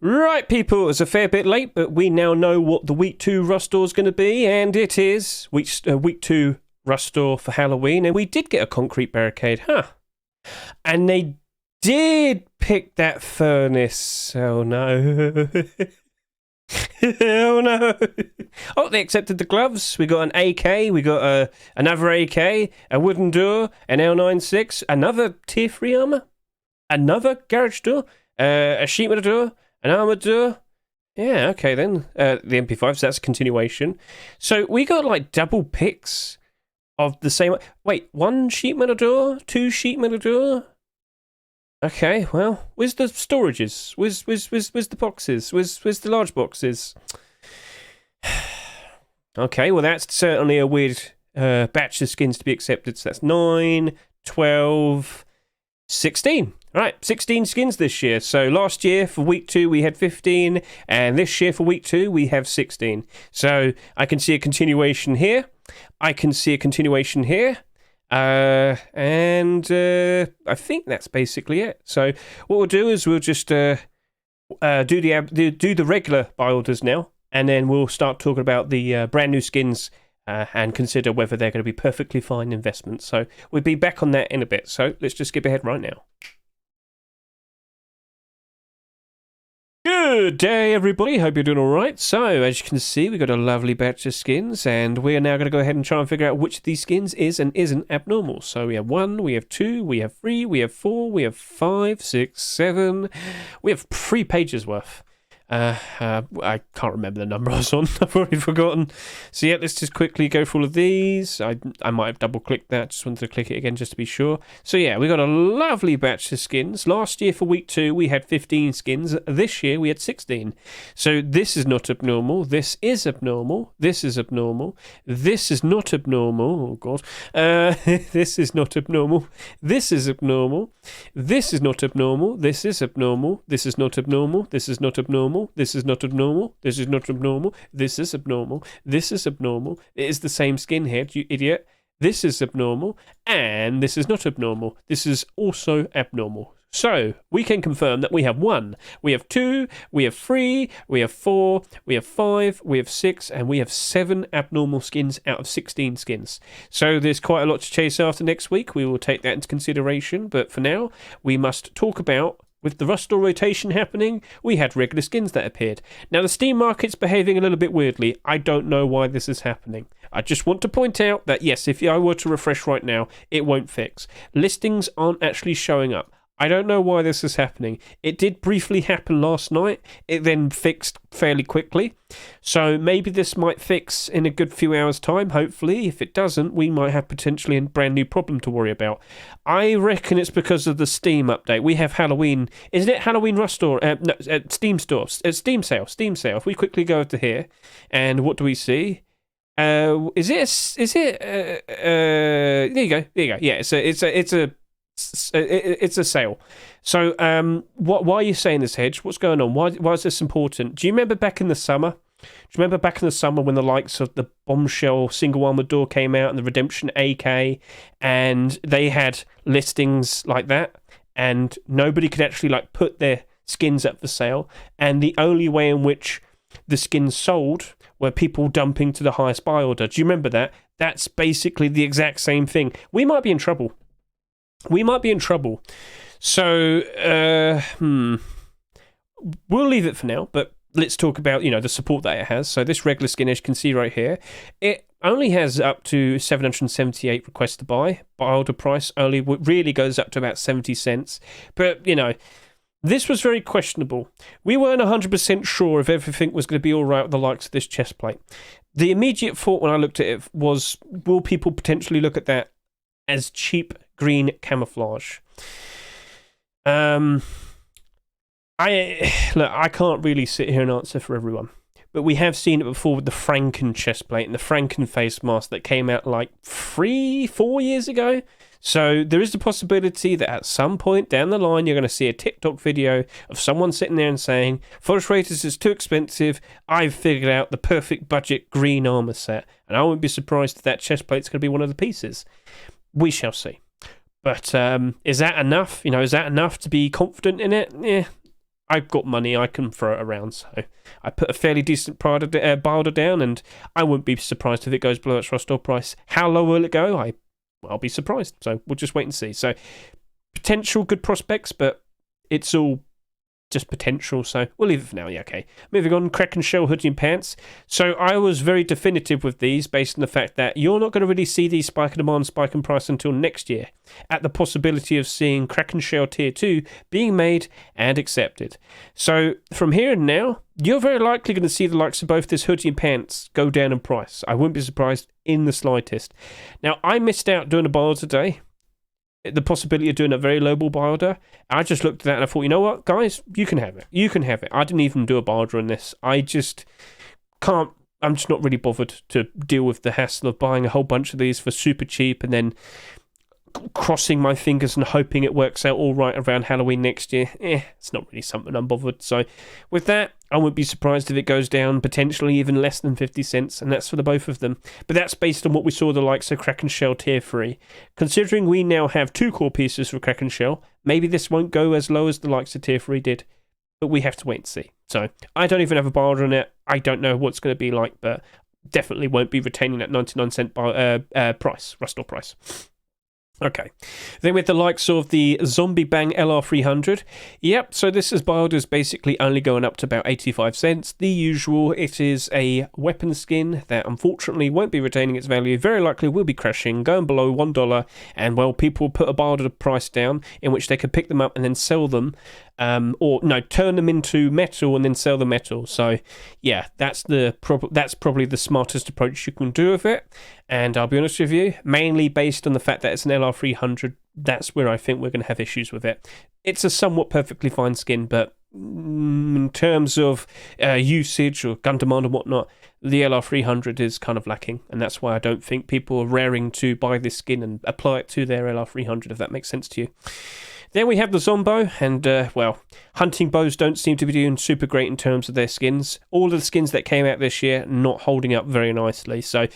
Right, people, it's a fair bit late, but we now know what the week 2 Rust store is going to be, and it is week 2 Rust store for Halloween, and we did get a concrete barricade, huh? And they did pick that furnace. Oh no. Oh no. Oh, they accepted the gloves. We got an AK, we got another AK, a wooden door, an L96, another tier 3 armor, another garage door, a sheet metal door, an armored door. Yeah, okay then. The MP5, so that's a continuation. So we got like double picks of the same. Wait, 1 sheet metal door, 2 sheet metal door. Okay, well, where's the storages? Where's the boxes? Where's the large boxes? Okay, well that's certainly a weird batch of skins to be accepted. So that's 9, 12, 16. Right, 16 skins this year. So last year for week 2 we had 15, and this year for week 2 we have 16. So I can see a continuation here. I can see a continuation here. And I think that's basically it. So what we'll do is we'll just do the regular buy orders now, and then we'll start talking about the brand new skins and consider whether they're going to be perfectly fine investments. So we'll be back on that in a bit. So let's just skip ahead right now. Good day, everybody. Hope you're doing all right. So, as you can see, we've got a lovely batch of skins, and we're now going to go ahead and try and figure out which of these skins is and isn't abnormal. So, we have 1, we have 2, we have 3, we have 4, we have 5, 6, 7. We have 3 pages worth. I can't remember the number I was on. I've already forgotten. So yeah, let's just quickly go through all of these. I might have double clicked that. Just wanted to click it again just to be sure. So yeah, we got a lovely batch of skins. Last year for week 2 we had 15 skins. This year we had 16. So this is not abnormal. This is abnormal. This is abnormal. This is not abnormal. Oh god. This is not abnormal. This is abnormal. This is not abnormal. This is abnormal. This is not abnormal. This is not abnormal. This is not abnormal. This is not abnormal. This is abnormal. This is abnormal. It is the same skin head, you idiot. This is abnormal. And this is not abnormal. This is also abnormal. So, we can confirm that we have 1, we have 2, we have 3, we have 4, we have 5, we have 6, and we have 7 abnormal skins out of 16 skins. So, there's quite a lot to chase after next week. We will take that into consideration. But for now, we must talk about, with the Rust store rotation happening, we had regular skins that appeared. Now, the Steam market's behaving a little bit weirdly. I don't know why this is happening. I just want to point out that, yes, if I were to refresh right now, it won't fix. Listings aren't actually showing up. I don't know why this is happening. It did briefly happen last night. It then fixed fairly quickly. So maybe this might fix in a good few hours' time, hopefully. If it doesn't, we might have potentially a brand new problem to worry about. I reckon it's because of the Steam update. We have Halloween. Isn't it Halloween Rust store? No, Steam store. Steam sale. Steam sale. If we quickly go over to here, and what do we see? There you go. Yeah, it's a sale. So, why are you saying this, Hedge? What's going on? Why is this important? Do you remember back in the summer? When the likes of the Bombshell single armored door came out and the Redemption AK, and they had listings like that, and nobody could actually like put their skins up for sale, and the only way in which the skins sold were people dumping to the highest buy order. Do you remember that? That's basically the exact same thing. We might be in trouble. So, we'll leave it for now, but let's talk about, the support that it has. So this regular skin, as you can see right here, it only has up to 778 requests to buy. Buy order price only really goes up to about 70 cents. But, this was very questionable. We weren't 100% sure if everything was going to be all right with the likes of this chest plate. The immediate thought when I looked at it was, will people potentially look at that as cheap green camouflage? I can't really sit here and answer for everyone, but we have seen it before with the Franken chestplate and the Franken face mask that came out like 3-4 years ago. So there is the possibility that at some point down the line you're going to see a TikTok video of someone sitting there and saying, Forest Raiders is too expensive, I've figured out the perfect budget green armor set, and I wouldn't be surprised if that chestplate's going to be one of the pieces. We shall see. But is that enough? Is that enough to be confident in it? Yeah, I've got money, I can throw it around. So I put a fairly decent barter down, and I wouldn't be surprised if it goes below its rust-or price. How low will it go? I'll be surprised. So we'll just wait and see. So potential good prospects, but it's all just potential, so we'll leave it for now. Yeah, okay. Moving on, Kraken Shell hoodie and pants. So I was very definitive with these based on the fact that you're not going to really see these spike in demand, spike in price until next year, at the possibility of seeing Kraken Shell Tier 2 being made and accepted. So from here and now, you're very likely going to see the likes of both this hoodie and pants go down in price. I wouldn't be surprised in the slightest. Now, I missed out doing a build today. The possibility of doing a very low ball builder. I just looked at that and I thought, you know what, guys, you can have it. You can have it. I didn't even do a builder on this. I just can't. I'm just not really bothered to deal with the hassle of buying a whole bunch of these for super cheap and then crossing my fingers and hoping it works out all right around Halloween next year. It's not really something I'm bothered. So with that, I wouldn't be surprised if it goes down potentially even less than 50 cents, and that's for the both of them. But that's based on what we saw the likes of Kraken Shell Tier 3. Considering we now have 2 core pieces for Kraken Shell, maybe this won't go as low as the likes of Tier 3 did, but we have to wait and see. So I don't even have a builder on it. I don't know what it's going to be like, but definitely won't be retaining that 99-cent price, rust-or price. Okay, then with the likes of the Zombie Bang LR300, yep, so this is build is basically only going up to about 85 cents. The usual, it is a weapon skin that unfortunately won't be retaining its value, very likely will be crashing, going below $1, and well, people will put a build price down in which they could pick them up and then sell them, turn them into metal and then sell the metal. So yeah, that's probably the smartest approach you can do with it. And I'll be honest with you, mainly based on the fact that it's an LR300, that's where I think we're going to have issues with it. It's a somewhat perfectly fine skin, but in terms of usage or gun demand and whatnot, the LR300 is kind of lacking, and that's why I don't think people are raring to buy this skin and apply it to their LR300, if that makes sense to you. Then we have the Zombo, and, hunting bows don't seem to be doing super great in terms of their skins. All of the skins that came out this year, not holding up very nicely. So,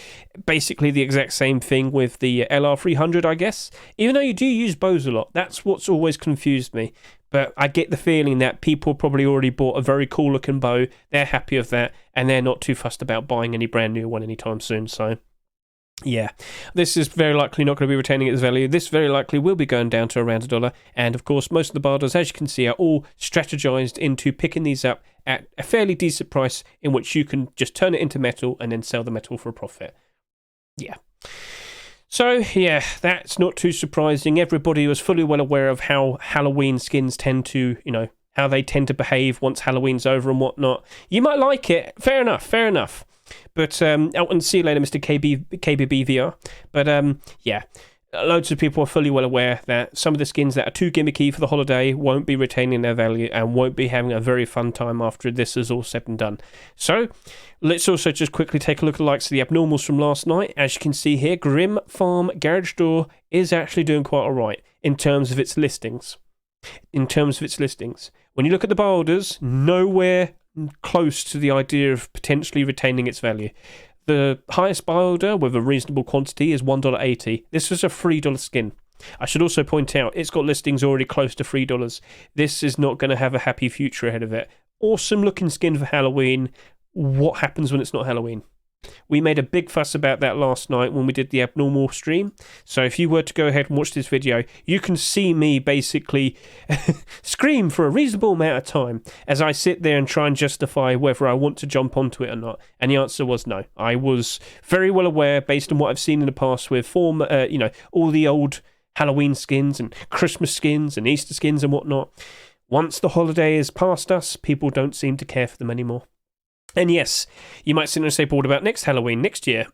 basically the exact same thing with the LR300, I guess. Even though you do use bows a lot, that's what's always confused me. But I get the feeling that people probably already bought a very cool looking bow, they're happy with that, and they're not too fussed about buying any brand new one anytime soon, so... yeah, this is very likely not going to be retaining its value. This very likely will be going down to around $1. And of course, most of the builders, as you can see, are all strategized into picking these up at a fairly decent price in which you can just turn it into metal and then sell the metal for a profit. Yeah. So, yeah, that's not too surprising. Everybody was fully well aware of how Halloween skins tend to, how they tend to behave once Halloween's over and whatnot. You might like it. Fair enough, fair enough. But, and see you later, Mr. KBBVR. But, yeah, loads of people are fully well aware that some of the skins that are too gimmicky for the holiday won't be retaining their value and won't be having a very fun time after this is all said and done. So, let's also just quickly take a look at the likes of the abnormals from last night. As you can see here, Grim Farm Garage Door is actually doing quite alright in terms of its listings. When you look at the boulders, nowhere close to the idea of potentially retaining its value. The highest builder with a reasonable quantity is $1.80. This was a $3 skin. I should also point out it's got listings already close to $3. This is not going to have a happy future ahead of it. Awesome looking skin for Halloween. What happens when it's not Halloween? We made a big fuss about that last night when we did the abnormal stream. So if you were to go ahead and watch this video, you can see me basically scream for a reasonable amount of time as I sit there and try and justify whether I want to jump onto it or not. And the answer was no. I was very well aware, based on what I've seen in the past with all the old Halloween skins and Christmas skins and Easter skins and whatnot. Once the holiday is past us, people don't seem to care for them anymore. And yes, you might sit there and say, but what about next Halloween, next year?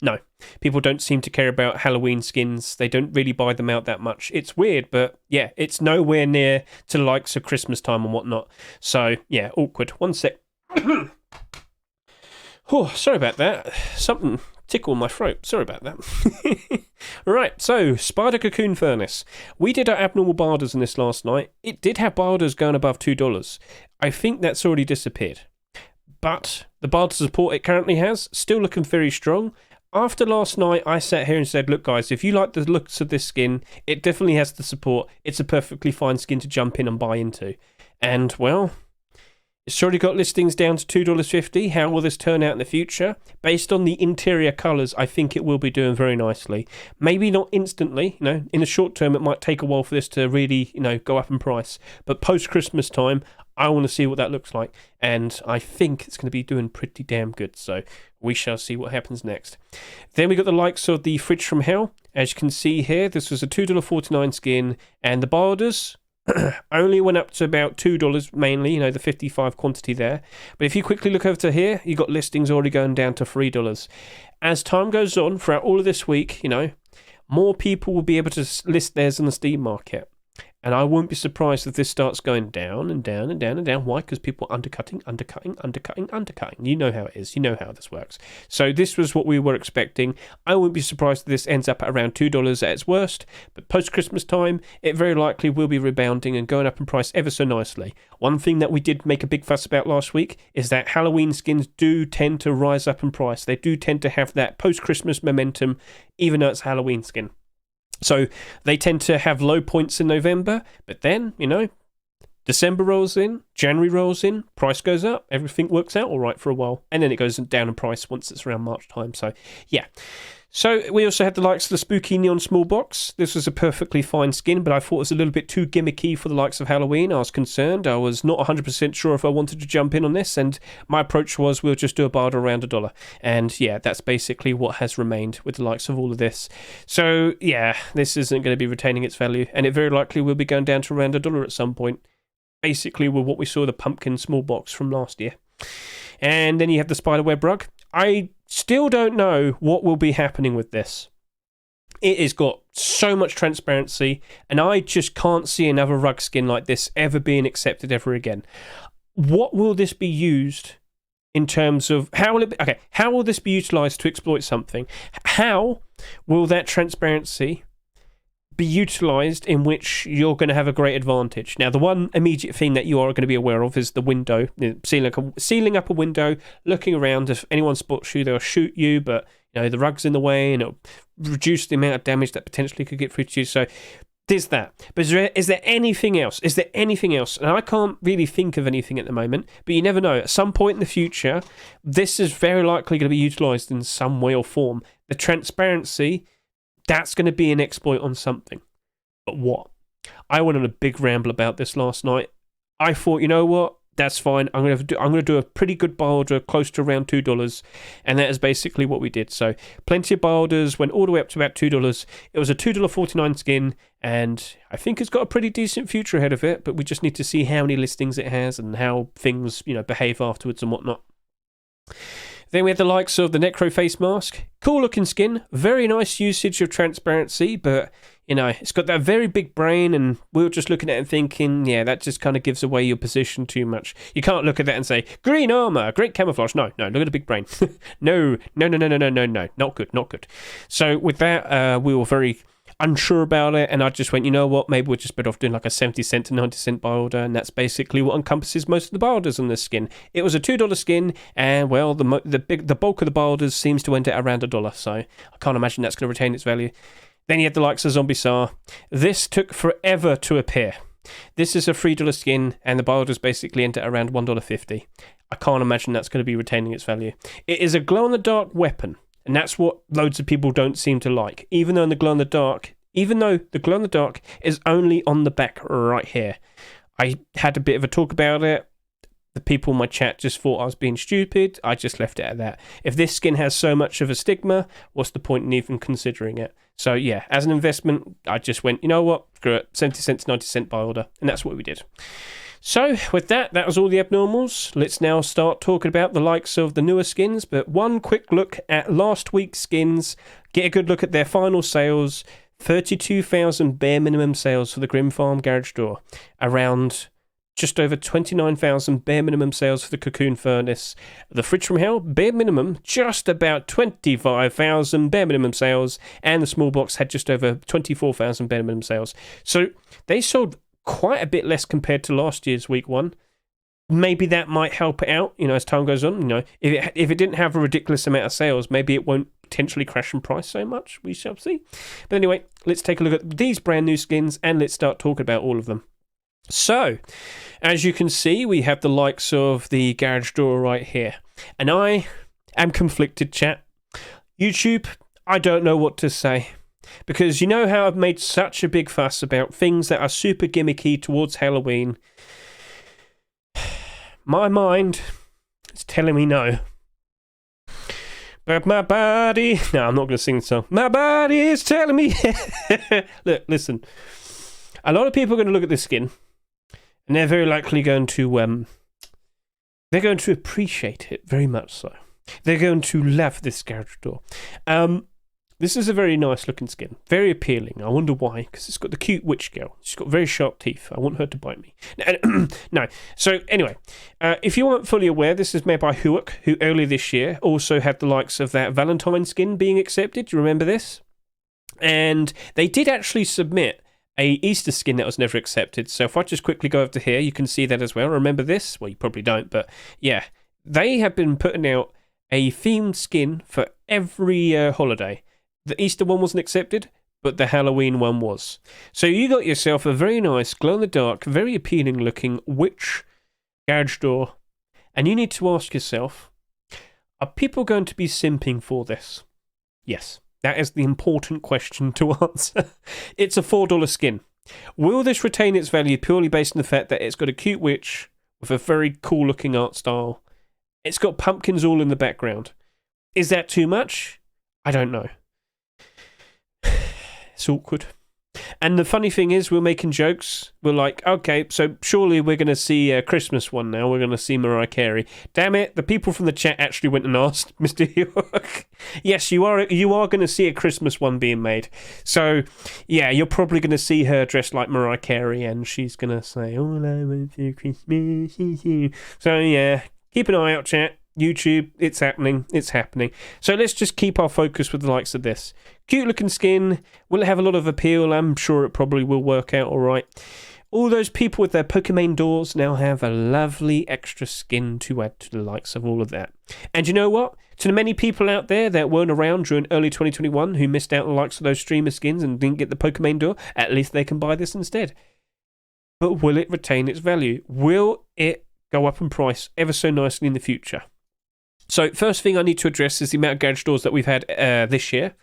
No, people don't seem to care about Halloween skins. They don't really buy them out that much. It's weird, but yeah, it's nowhere near to the likes of Christmas time and whatnot. So yeah, awkward. One sec. Oh, sorry about that. Something tickled my throat. Sorry about that. Right, so Spider Cocoon Furnace. We did our abnormal barders in this last night. It did have barders going above $2. I think that's already disappeared. But the barter support it currently has, still looking very strong. After last night, I sat here and said, look guys, if you like the looks of this skin, it definitely has the support. It's a perfectly fine skin to jump in and buy into. And, well, it's already got listings down to $2.50. How will this turn out in the future? Based on the interior colours, I think it will be doing very nicely. Maybe not instantly, in the short term it might take a while for this to really, go up in price. But post-Christmas time, I want to see what that looks like. And I think it's going to be doing pretty damn good. So we shall see what happens next. Then we got the likes of the Fridge from Hell. As you can see here, this was a $2.49 skin. And the borders only went up to about $2 mainly, the 55 quantity there. But if you quickly look over to here, you got listings already going down to $3. As time goes on, throughout all of this week, more people will be able to list theirs on the Steam market. And I won't be surprised if this starts going down and down and down and down. Why? Because people are undercutting. You know how it is. You know how this works. So this was what we were expecting. I wouldn't be surprised if this ends up at around $2 at its worst. But post-Christmas time, it very likely will be rebounding and going up in price ever so nicely. One thing that we did make a big fuss about last week is that Halloween skins do tend to rise up in price. They do tend to have that post-Christmas momentum, even though it's a Halloween skin. So they tend to have low points in November, but then, December rolls in, January rolls in, price goes up, everything works out all right for a while, and then it goes down in price once it's around March time. So, yeah. So we also had the likes of the Spooky Neon Small Box. This was a perfectly fine skin, but I thought it was a little bit too gimmicky for the likes of Halloween. I was concerned. I was not 100% sure if I wanted to jump in on this, and my approach was we'll just do a barter around $1. And yeah, that's basically what has remained with the likes of all of this. So yeah, this isn't going to be retaining its value, and it very likely will be going down to around $1 at some point. Basically with what we saw the Pumpkin Small Box from last year. And then you have the Spiderweb Rug. I still don't know what will be happening with this. It has got so much transparency, and I just can't see another rug skin like this ever being accepted ever again. What will this be used in terms of how will this be utilized to exploit something? How will that transparency be utilized in which you're going to have a great advantage? Now, the one immediate thing that you are going to be aware of is the window, sealing up a window, looking around. If anyone spots you, they'll shoot you, but the rug's in the way and it'll reduce the amount of damage that potentially could get through to you. So there's that. But is there anything else? Is there anything else? And I can't really think of anything at the moment, but you never know. At some point in the future, this is very likely going to be utilized in some way or form. The transparency, that's going to be an exploit on something. But what? I went on a big ramble about this last night. I thought, you know what? That's fine. I'm going to do a pretty good buy order close to around $2, and that is basically what we did. So plenty of buy orders, went all the way up to about $2. It was a $2.49 skin, and I think it's got a pretty decent future ahead of it, but we just need to see how many listings it has and how things, behave afterwards and whatnot. Then we had the likes of the Necro face mask. Cool looking skin, very nice usage of transparency, but it's got that very big brain, and we were just looking at it and thinking, yeah, that just kind of gives away your position too much. You can't look at that and say, green armor, great camouflage. No, look at the big brain. No, not good. So with that, we were very unsure about it, and I just went, you know what, maybe we're just better off doing like a 70 cent to 90 cent buy order, and that's basically what encompasses most of the buy orders on this skin. It was a $2 skin, and well, the bulk of the buy orders seems to end at around $1, so I can't imagine that's going to retain its value. Then you had the likes of Zombie SAR. This took forever to appear. This is a $3 skin, and the buy orders basically end at around $1.50. I can't imagine that's going to be retaining its value. It is a glow-in-the-dark weapon, and that's what loads of people don't seem to like. Even though the glow-in-the-dark is only on the back right here. I had a bit of a talk about it. The people in my chat just thought I was being stupid. I just left it at that. If this skin has so much of a stigma, what's the point in even considering it? So yeah, as an investment, I just went, you know what, screw it, 70 cents, 90 cent buy order, and that's what we did. So with that was all the abnormals. Let's now start talking about the likes of the newer skins, but one quick look at last week's skins, get a good look at their final sales. 32,000 bare minimum sales for the Grim Farm Garage Door, around just over 29,000 bare minimum sales for the Cocoon Furnace. The Fridge from Hell, bare minimum, just about 25,000 bare minimum sales, and the Small Box had just over 24,000 bare minimum sales. So they sold quite a bit less compared to last year's week one. Maybe that might help it out, as time goes on. If it didn't have a ridiculous amount of sales, maybe it won't potentially crash in price so much. We shall see. But anyway, let's take a look at these brand new skins, and let's start talking about all of them. So, as you can see, we have the likes of the garage door right here. And I am conflicted, chat. YouTube, I don't know what to say. Because you know how I've made such a big fuss about things that are super gimmicky towards Halloween. My mind is telling me no. But my body... No, I'm not going to sing the song. My body is telling me... Look, listen. A lot of people are going to look at this skin, and they're very likely going to... they're going to appreciate it very much so. They're going to love this garage door. This is a very nice looking skin. Very appealing. I wonder why. Because it's got the cute witch girl. She's got very sharp teeth. I want her to bite me. No. So anyway, if you weren't fully aware, this is made by NOOOOOO, who earlier this year also had the likes of that Valentine skin being accepted. Do you remember this? And they did actually submit a Easter skin that was never accepted. So if I just quickly go over to here, you can see that as well. Remember this? Well, you probably don't, but yeah. They have been putting out a themed skin for every holiday. The Easter one wasn't accepted, but the Halloween one was. So you got yourself a very nice, glow-in-the-dark, very appealing-looking witch garage door. And you need to ask yourself, are people going to be simping for this? Yes, that is the important question to answer. It's a $4 skin. Will this retain its value purely based on the fact that it's got a cute witch with a very cool-looking art style? It's got pumpkins all in the background. Is that too much? I don't know. It's awkward. And the funny thing is, we're making jokes. We're like, okay, so surely we're going to see a Christmas one now. We're going to see Mariah Carey. Damn it, the people from the chat actually went and asked Mr. York. Yes, you are going to see a Christmas one being made. So, yeah, you're probably going to see her dressed like Mariah Carey, and she's going to say, all I want for Christmas is you. So, yeah, keep an eye out, chat. YouTube, it's happening. It's happening. So let's just keep our focus with the likes of this. Cute looking skin. Will it have a lot of appeal? I'm sure it probably will work out all right. All those people with their Pokemon doors now have a lovely extra skin to add to the likes of all of that. And you know what? To the many people out there that weren't around during early 2021 who missed out on the likes of those streamer skins and didn't get the Pokemon door, at least they can buy this instead. But will it retain its value? Will it go up in price ever so nicely in the future? So first thing I need to address is the amount of garage doors that we've had this year.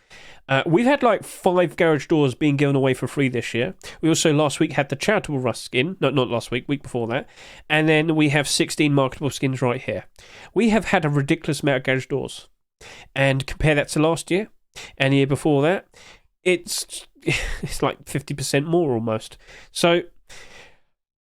We've had like 5 garage doors being given away for free this year. We also last week had the charitable rust skin. No, not last week, week before that. And then we have 16 marketable skins right here. We have had a ridiculous amount of garage doors. And compare that to last year and the year before that, it's like 50% more almost. So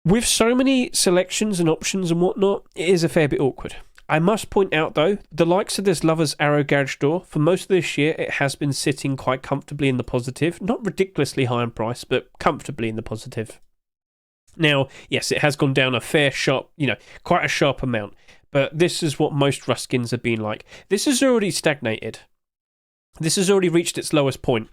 with so many selections and options and whatnot, it is a fair bit awkward. I must point out, though, the likes of this Lover's Arrow garage door, for most of this year, it has been sitting quite comfortably in the positive. Not ridiculously high in price, but comfortably in the positive. Now, yes, it has gone down a fair sharp, quite a sharp amount. But this is what most rust skins have been like. This has already stagnated. This has already reached its lowest point.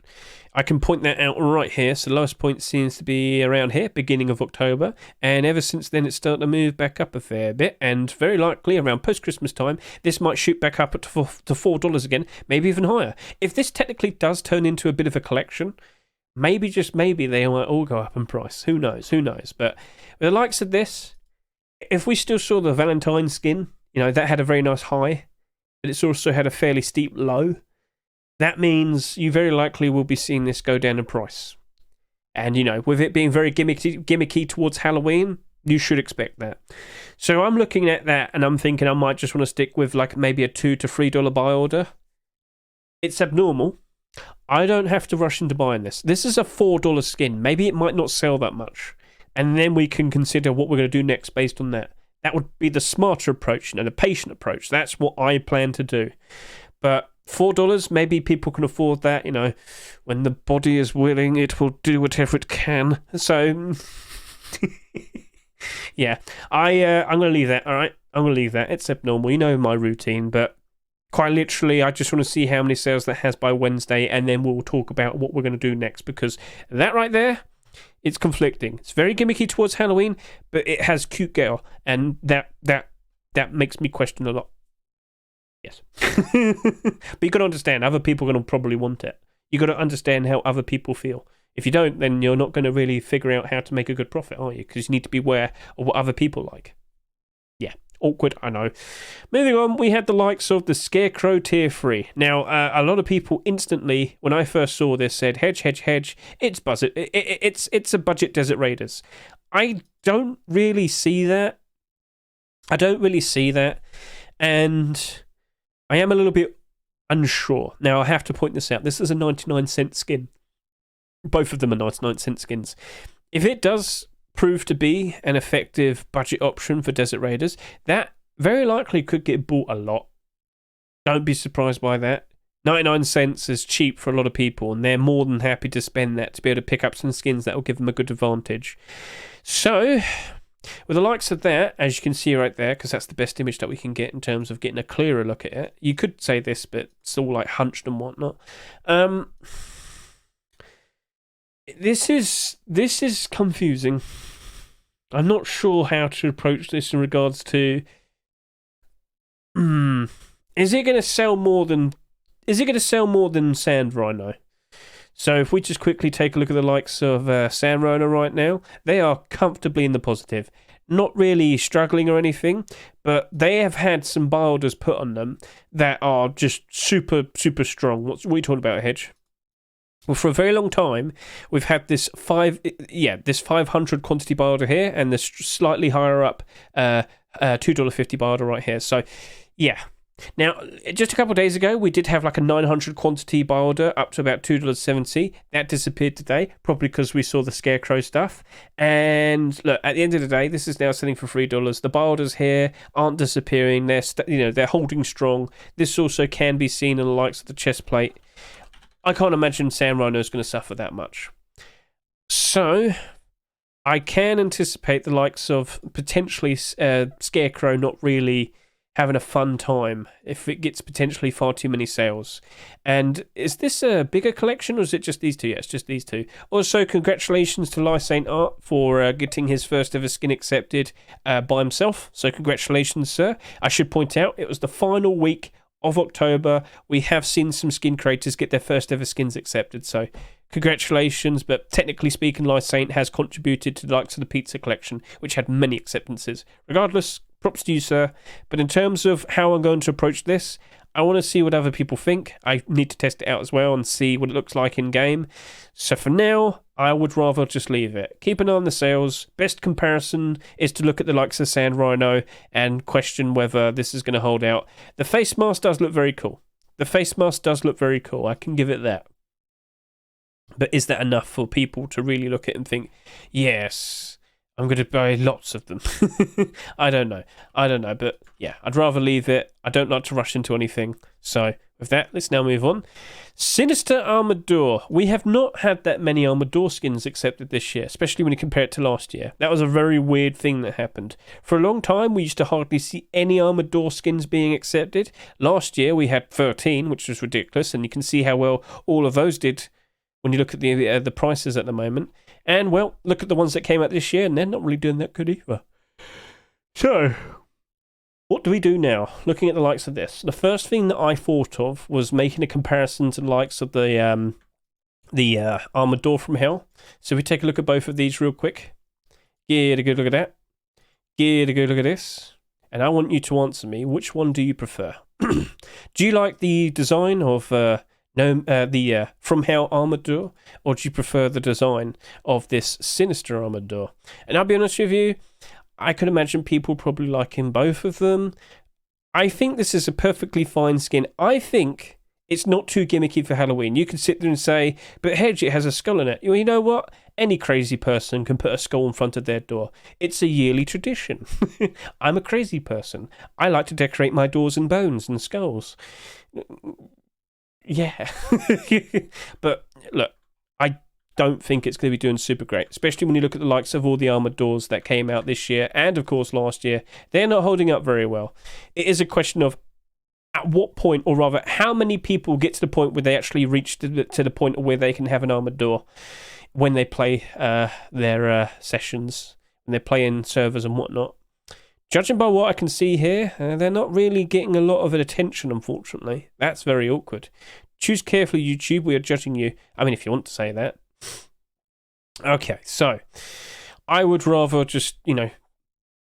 I can point that out right here. So the lowest point seems to be around here, beginning of October. And ever since then, it's started to move back up a fair bit. And very likely around post-Christmas time, this might shoot back up to $4 again, maybe even higher. If this technically does turn into a bit of a collection, maybe, just maybe, they might all go up in price. Who knows? Who knows? But with the likes of this, if we still saw the Valentine skin, that had a very nice high, but it's also had a fairly steep low. That means you very likely will be seeing this go down in price. And, with it being very gimmicky towards Halloween, you should expect that. So I'm looking at that and I'm thinking I might just want to stick with like maybe a $2 to $3 buy order. It's abnormal. I don't have to rush into buying this. This is a $4 skin. Maybe it might not sell that much. And then we can consider what we're going to do next based on that. That would be the smarter approach, the patient approach. That's what I plan to do. But $4, maybe people can afford that, when the body is willing, it will do whatever it can. So, yeah, I'm going to leave that, all right? I'm going to leave that. It's abnormal. You know my routine, but quite literally, I just want to see how many sales that has by Wednesday, and then we'll talk about what we're going to do next, because that right there, it's conflicting. It's very gimmicky towards Halloween, but it has cute girl, and that makes me question a lot. Yes. But you got to understand, other people are going to probably want it. You got to understand how other people feel. If you don't, then you're not going to really figure out how to make a good profit, are you? Because you need to be aware of what other people like. Yeah, awkward, I know. Moving on, we had the likes of the Scarecrow Tier 3. Now, a lot of people instantly, when I first saw this, said, Hedge, it's a budget Desert Raiders. I don't really see that. And I am a little bit unsure. Now, I have to point this out. This is a 99-cent skin. Both of them are 99-cent skins. If it does prove to be an effective budget option for Desert Raiders, that very likely could get bought a lot. Don't be surprised by that. 99 cents is cheap for a lot of people, and they're more than happy to spend that to be able to pick up some skins that will give them a good advantage. So, with the likes of that, as you can see right there, because that's the best image that we can get in terms of getting a clearer look at it. You could say this, but it's all like hunched and whatnot. This is confusing. I'm not sure how to approach this in regards to. Is it going to sell more than Sand Rhino? So if we just quickly take a look at the likes of Sand Rhino right now, they are comfortably in the positive. Not really struggling or anything, but they have had some buy orders put on them that are just super, super strong. What are you talking about, Hedge? Well, for a very long time, we've had this 500 quantity buy order here, and this slightly higher up $2.50 buy order right here. So, yeah. Now, just a couple of days ago, we did have like a 900 quantity buy order up to about $2.70. That disappeared today, probably because we saw the Scarecrow stuff. And look, at the end of the day, this is now selling for $3. The buy orders here aren't disappearing. They're holding strong. This also can be seen in the likes of the chest plate. I can't imagine Sand Rhino is going to suffer that much. So, I can anticipate the likes of potentially Scarecrow not really having a fun time if it gets potentially far too many sales. And is this a bigger collection, or is it just these two? Yeah, it's just these two. Also, congratulations to Lysane Art for getting his first ever skin accepted by himself. So congratulations, sir. I should point out, it was the final week of October. We have seen some skin creators get their first ever skins accepted, so congratulations. But technically speaking, Lysane has contributed to the likes of the pizza collection, which had many acceptances. Regardless, props to you, sir. But in terms of how I'm going to approach this, I want to see what other people think. I need to test it out as well and see what it looks like in game. So for now, I would rather just leave it. Keep an eye on the sales. Best comparison is to look at the likes of Sand Rhino and question whether this is going to hold out. The face mask does look very cool. I can give it that. But is that enough for people to really look at it and think, yes, I'm going to buy lots of them? I don't know, but yeah, I'd rather leave it. I don't like to rush into anything. So with that, let's now move on. Sinister Armored Door. We have not had that many Armored Door skins accepted this year, especially when you compare it to last year. That was a very weird thing that happened. For a long time, we used to hardly see any Armored Door skins being accepted. Last year, we had 13, which was ridiculous, and you can see how well all of those did when you look at the prices at the moment. And, well, look at the ones that came out this year, and they're not really doing that good either. So, what do we do now? Looking at the likes of this. The first thing that I thought of was making a comparison to the likes of the Armored Door from Hell. So, if we take a look at both of these real quick. Get a good look at that. Get a good look at this. And I want you to answer me, which one do you prefer? Do you like the design of the From Hell Armored Door, or do you prefer the design of this Sinister Armored Door? And I'll be honest with you, I could imagine people probably liking both of them. I think this is a perfectly fine skin. I think it's not too gimmicky for Halloween. You can sit there and say, but Hedge, it has a skull in it. Well, you know what? Any crazy person can put a skull in front of their door. It's a yearly tradition. I'm a crazy person. I like to decorate my doors in bones and skulls. Yeah. But look, I don't think it's going to be doing super great, especially when you look at the likes of all the Armored Doors that came out this year and of course last year. They're not holding up very well. It is a question of at what point, or rather how many people get to the point where they actually reach to the point where they can have an Armored Door when they play their sessions, when they play in servers and whatnot. Judging by what I can see here, they're not really getting a lot of attention, unfortunately. That's very awkward. Choose carefully, YouTube. We are judging you. I mean, if you want to say that. Okay, so I would rather just,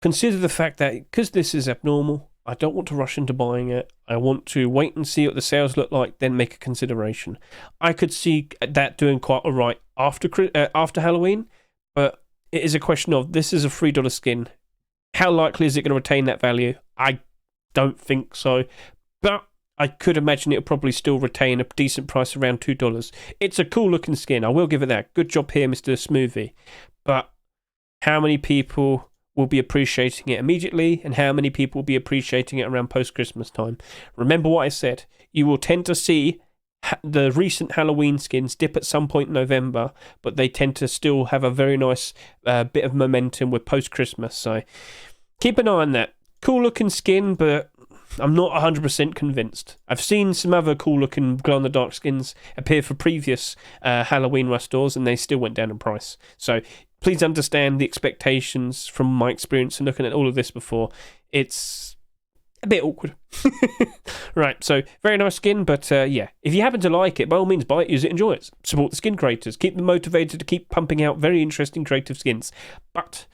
consider the fact that because this is abnormal, I don't want to rush into buying it. I want to wait and see what the sales look like, then make a consideration. I could see that doing quite all right after Halloween, but it is a question of this is a $3 skin. How likely is it going to retain that value? I don't think so, but I could imagine it'll probably still retain a decent price around $2. It's a cool looking skin, I will give it that. Good job here, Mr. Smoothie. But how many people will be appreciating it immediately, and how many people will be appreciating it around post-Christmas time? Remember what I said. You will tend to see the recent Halloween skins dip at some point in November, but they tend to still have a very nice bit of momentum with post-Christmas. So keep an eye on that. Cool looking skin, but I'm not 100% convinced. I've seen some other cool looking glow-in-the-dark skins appear for previous Halloween rush stores, and they still went down in price. So please understand the expectations from my experience and looking at all of this before. It's a bit awkward. Right, so very nice skin, but yeah, if you happen to like it, by all means buy it, use it, enjoy it. Support the skin creators, keep them motivated to keep pumping out very interesting creative skins. But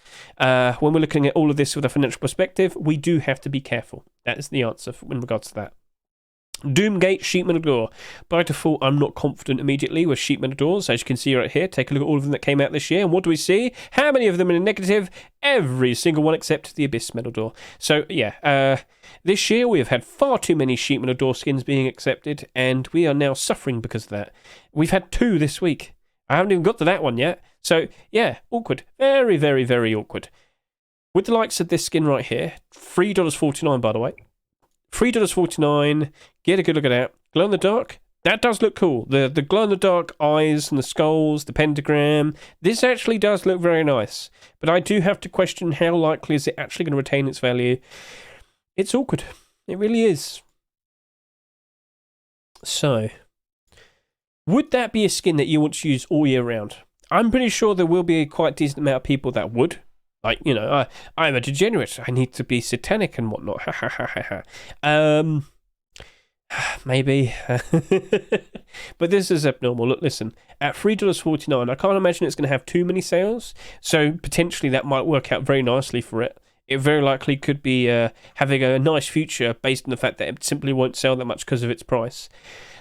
when we're looking at all of this with a financial perspective, we do have to be careful. That is the answer in regards to that. Doomgate Sheep Metal Door. By default, I'm not confident immediately with Sheep Metal Doors. As you can see right here, take a look at all of them that came out this year. And what do we see? How many of them are in negative? Every single one except the Abyss Metal Door. So, yeah, this year we have had far too many Sheep Metal Door skins being accepted, and we are now suffering because of that. We've had 2 this week. I haven't even got to that one yet. So, yeah, awkward. Very, very, very awkward. With the likes of this skin right here, $3.49 by the way. $3.49, get a good look at that. Glow in the dark, that does look cool. The glow in the dark eyes and the skulls, the pentagram, this actually does look very nice. But I do have to question how likely is it actually going to retain its value. It's awkward. It really is. So, would that be a skin that you want to use all year round? I'm pretty sure there will be a quite decent amount of people that would. Like, I'm a degenerate. I need to be satanic and whatnot. Ha ha ha ha ha. Maybe. But this is abnormal. Look, listen. At $3.49, I can't imagine it's going to have too many sales. So potentially that might work out very nicely for it. It very likely could be having a nice future based on the fact that it simply won't sell that much because of its price.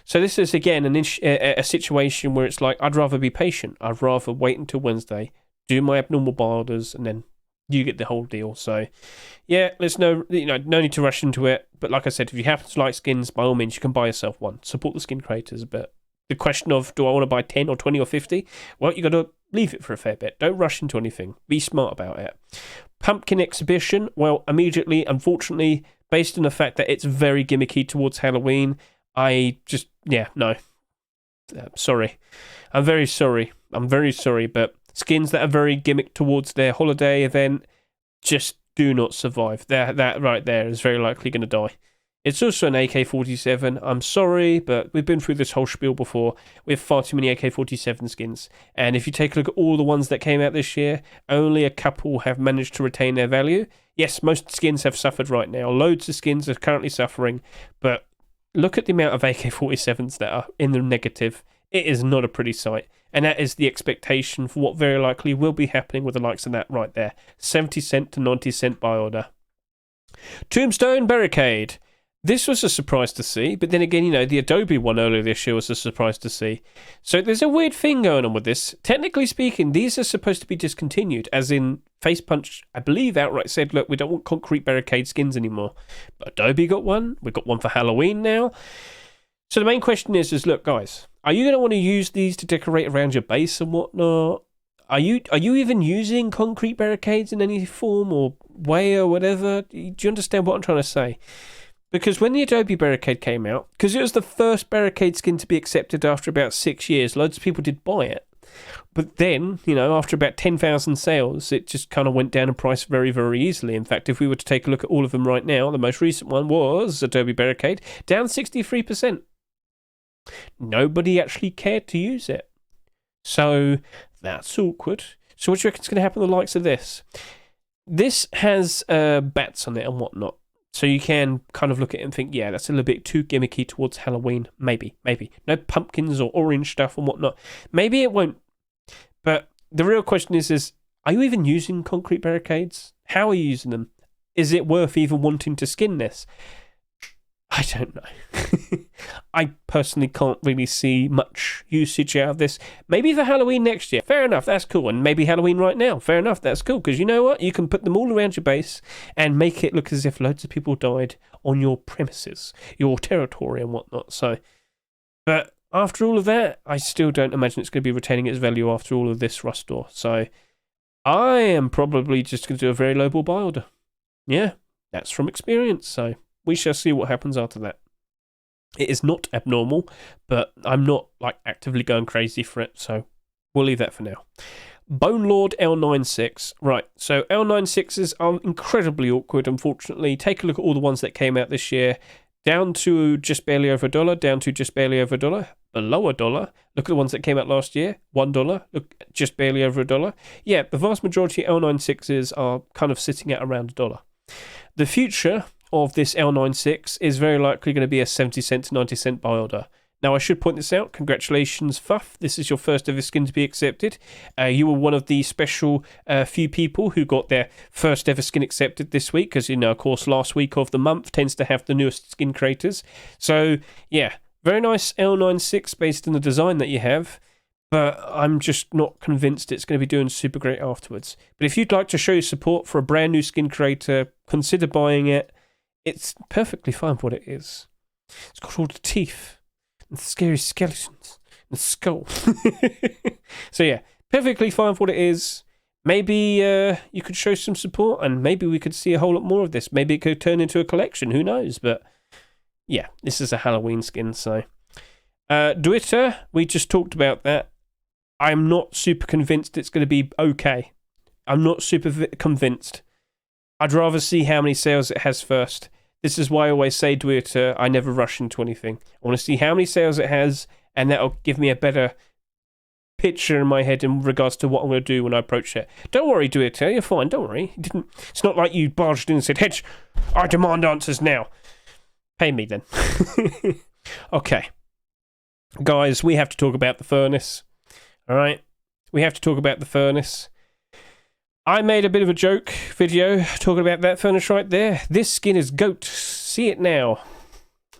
So this is, again, a situation where it's like, I'd rather be patient. I'd rather wait until Wednesday, do my abnormal buy orders, and then you get the whole deal. So, yeah, there's no need to rush into it. But like I said, if you happen to like skins, by all means, you can buy yourself one. Support the skin creators. But the question of, do I want to buy 10 or 20 or 50? Well, you got to leave it for a fair bit. Don't rush into anything. Be smart about it. Pumpkin exhibition. Well, immediately, unfortunately, based on the fact that it's very gimmicky towards Halloween, no. Sorry. I'm very sorry, but skins that are very gimmick towards their holiday event just do not survive. That right there is very likely going to die. It's also an AK47. I'm sorry, but we've been through this whole spiel before. We have far too many AK47 skins. And if you take a look at all the ones that came out this year, only a couple have managed to retain their value. Yes, most skins have suffered right now. Loads of skins are currently suffering. But look at the amount of AK47s that are in the negative. It is not a pretty sight. And that is the expectation for what very likely will be happening with the likes of that right there. 70 cent to 90 cent buy order. Tombstone Barricade. This was a surprise to see, but then again, the Adobe one earlier this year was a surprise to see. So there's a weird thing going on with this. Technically speaking, these are supposed to be discontinued, as in Face Punch, I believe, outright said, look, we don't want concrete barricade skins anymore. But Adobe got one. We've got one for Halloween now. So the main question is look, guys, are you going to want to use these to decorate around your base and whatnot? Are you even using concrete barricades in any form or way or whatever? Do you understand what I'm trying to say? Because when the Adobe Barricade came out, because it was the first barricade skin to be accepted after about 6 years, loads of people did buy it. But then, after about 10,000 sales, it just kind of went down in price very, very easily. In fact, if we were to take a look at all of them right now, the most recent one was Adobe Barricade, down 63%. Nobody actually cared to use it. So that's awkward. So what do you reckon is going to happen with the likes of this? This has bats on it and whatnot. So you can kind of look at it and think, yeah, that's a little bit too gimmicky towards Halloween. Maybe. No pumpkins or orange stuff and whatnot. Maybe it won't. But the real question is are you even using concrete barricades? How are you using them? Is it worth even wanting to skin this? I don't know. I personally can't really see much usage out of this. Maybe for Halloween next year. Fair enough, that's cool. And maybe Halloween right now. Fair enough, that's cool. Because you know what? You can put them all around your base and make it look as if loads of people died on your premises, your territory and whatnot. So, but after all of that, I still don't imagine it's going to be retaining its value after all of this rust ore. So, I am probably just going to do a very low-ball buy order. Yeah, that's from experience. So, we shall see what happens after that. It is not abnormal, but I'm not like actively going crazy for it, so we'll leave that for now. Bonelord L96. Right, so L96s are incredibly awkward, unfortunately. Take a look at all the ones that came out this year. Down to just barely over $1, down to just barely over $1, below $1. Look at the ones that came out last year, $1, look, just barely over $1. Yeah, the vast majority of L96s are kind of sitting at around $1. The future of this L96 is very likely going to be a 70 cent to 90 cent buy order. Now, I should point this out. Congratulations, Fuff. This is your first ever skin to be accepted. You were one of the special few people who got their first ever skin accepted this week, because, you know, of course, last week of the month tends to have the newest skin creators. So, yeah, very nice L96 based on the design that you have, but I'm just not convinced it's going to be doing super great afterwards. But if you'd like to show your support for a brand new skin creator, consider buying it. It's perfectly fine for what it is. It's got all the teeth and the scary skeletons and the skull. So yeah, perfectly fine for what it is. Maybe you could show some support and maybe we could see a whole lot more of this. Maybe it could turn into a collection, who knows? But yeah, this is a Halloween skin, so. Twitter, we just talked about that. I'm not super convinced it's going to be okay. I'm not super convinced. I'd rather see how many sales it has first. This is why I always say to it, I never rush into anything. I want to see how many sales it has, and that'll give me a better picture in my head in regards to what I'm going to do when I approach it. Don't worry, Twitter, you're fine, don't worry. It's not like you barged in and said, Hedge, I demand answers now. Pay me then. Okay. Guys, we have to talk about the furnace. Alright? We have to talk about the furnace. I made a bit of a joke video talking about that furnace right there. This skin is GOAT. See it now.